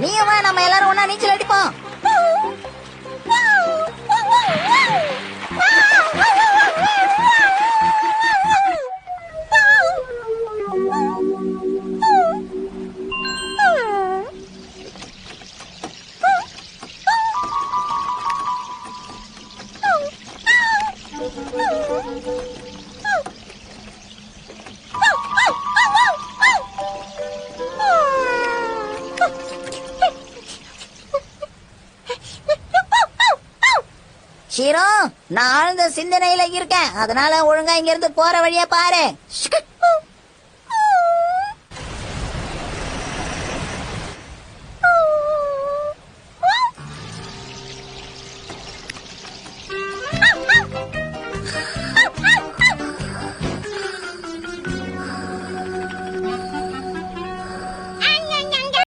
நீயும் வா, நம்ம எல்லாரும் ஒண்ணா நீச்சல் அடிப்போம். ஷீரோ, நான் ஆழ்ந்த சிந்தனையில இருக்கேன். அதனால ஒழுங்கா இங்க இருந்து போற வழியா பாரு.